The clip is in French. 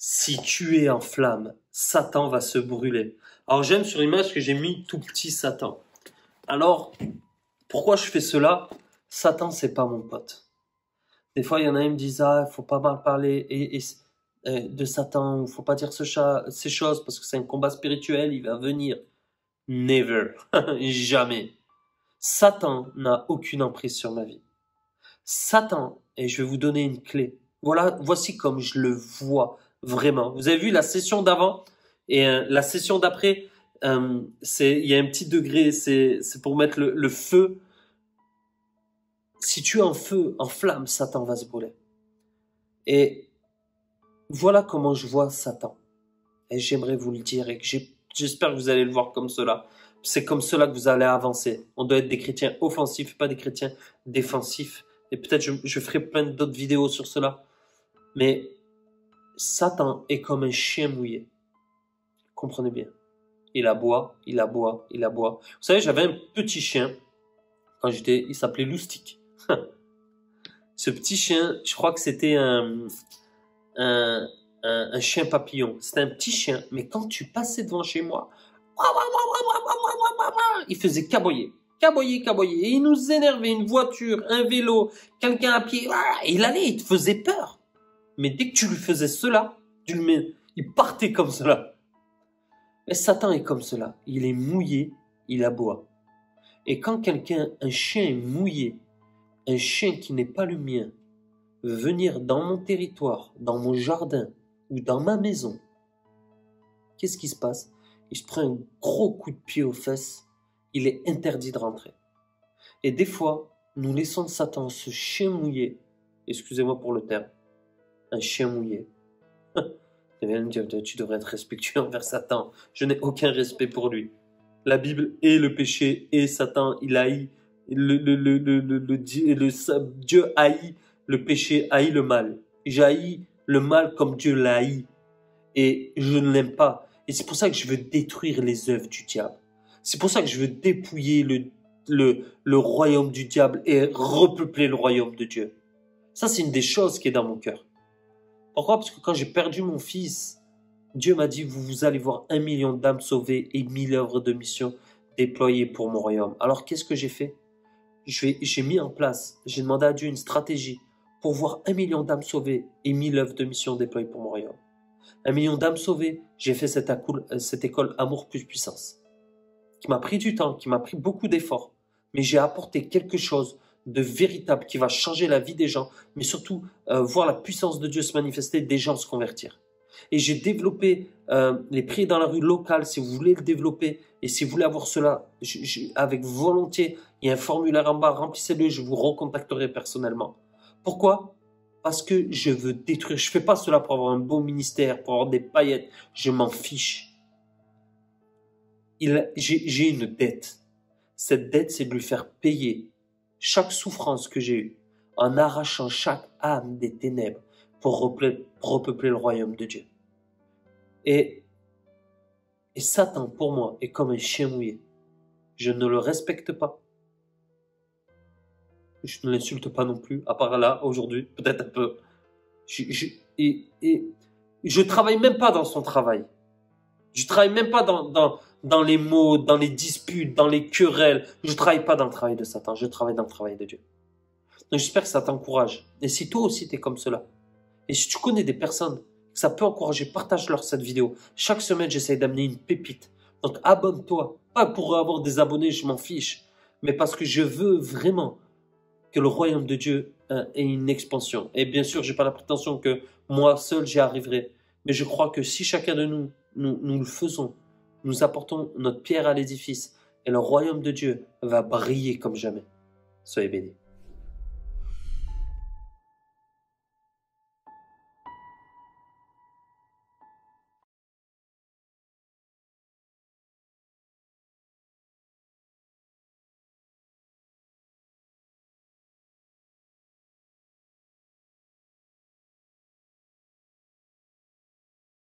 Si tu es en flamme, Satan va se brûler. Alors j'aime sur l'image que j'ai mis tout petit Satan. Alors, pourquoi je fais cela? Satan, c'est pas mon pote. Des fois, il y en a qui me disent, ah, il faut pas mal parler de Satan, il faut pas dire ces choses parce que c'est un combat spirituel, il va venir. Never. Jamais. Satan n'a aucune emprise sur ma vie. Satan, et je vais vous donner une clé. Voilà, voici comme je le vois vraiment. Vous avez vu la session d'avant et la session d'après, il y a un petit degré, c'est pour mettre le feu. Si tu es en feu, en flamme, Satan va se brûler. Et voilà comment je vois Satan. Et j'aimerais vous le dire et que j'espère que vous allez le voir comme cela. C'est comme cela que vous allez avancer. On doit être des chrétiens offensifs, pas des chrétiens défensifs. Et peut-être je ferai plein d'autres vidéos sur cela. Mais Satan est comme un chien mouillé. Comprenez bien. Il aboie, il aboie, il aboie. Vous savez, j'avais un petit chien quand il s'appelait Loustic. Ce petit chien, je crois que c'était un chien papillon. C'était un petit chien, mais quand tu passais devant chez moi, il faisait caboyer. Caboyer, caboyer. Et il nous énervait, une voiture, un vélo, quelqu'un à pied. Et il te faisait peur. Mais dès que tu lui faisais cela, il partait comme cela. Mais Satan est comme cela. Il est mouillé, il aboie. Et quand un chien est mouillé, un chien qui n'est pas le mien, veut venir dans mon territoire, dans mon jardin ou dans ma maison, qu'est-ce qui se passe? Il se prend un gros coup de pied aux fesses. Il est interdit de rentrer. Et des fois, nous laissons Satan, ce chien mouillé, excusez-moi pour le terme, un chien mouillé. Tu devrais être respectueux envers Satan. Je n'ai aucun respect pour lui. La Bible est le péché et Satan, il haït. Dieu haït le péché, haït le mal. J'haïs le mal comme Dieu l'haït. Et je ne l'aime pas. Et c'est pour ça que je veux détruire les œuvres du diable. C'est pour ça que je veux dépouiller le royaume du diable et repeupler le royaume de Dieu. Ça, c'est une des choses qui est dans mon cœur. Pourquoi? Parce que quand j'ai perdu mon fils, Dieu m'a dit, vous allez voir 1 million d'âmes sauvées et 1000 œuvres de mission déployées pour mon royaume. Alors, qu'est-ce que j'ai fait? J'ai mis en place, j'ai demandé à Dieu une stratégie pour voir 1 million d'âmes sauvées et 1000 œuvres de mission déployées pour mon royaume. 1 million d'âmes sauvées, j'ai fait cette école Amour plus puissance, qui m'a pris du temps, qui m'a pris beaucoup d'efforts, mais j'ai apporté quelque chose de véritable qui va changer la vie des gens, mais surtout voir la puissance de Dieu se manifester, des gens se convertir. Et j'ai développé les prières dans la rue locale, si vous voulez le développer, et si vous voulez avoir cela, avec volontiers, il y a un formulaire en bas, remplissez-le, je vous recontacterai personnellement. Pourquoi? Parce que je veux détruire. Je fais pas cela pour avoir un beau ministère, pour avoir des paillettes. Je m'en fiche. J'ai une dette. Cette dette, c'est de lui faire payer chaque souffrance que j'ai eue, en arrachant chaque âme des ténèbres pour repeupler le royaume de Dieu. Et Satan, pour moi, est comme un chien mouillé. Je ne le respecte pas. Je ne l'insulte pas non plus, à part là, aujourd'hui, peut-être un peu. Je travaille même pas dans son travail. Je travaille même pas dans les mots, dans les disputes, dans les querelles. Je travaille pas dans le travail de Satan, je travaille dans le travail de Dieu. Donc j'espère que ça t'encourage. Et si toi aussi t'es comme cela, et si tu connais des personnes que ça peut encourager, partage-leur cette vidéo. Chaque semaine, j'essaie d'amener une pépite. Donc abonne-toi. Pas pour avoir des abonnés, je m'en fiche. Mais parce que je veux vraiment que le royaume de Dieu ait une expansion. Et bien sûr, j'ai pas la prétention que moi seul j'y arriverai. Mais je crois que si chacun de nous le faisons, nous apportons notre pierre à l'édifice, et le royaume de Dieu va briller comme jamais. Soyez bénis.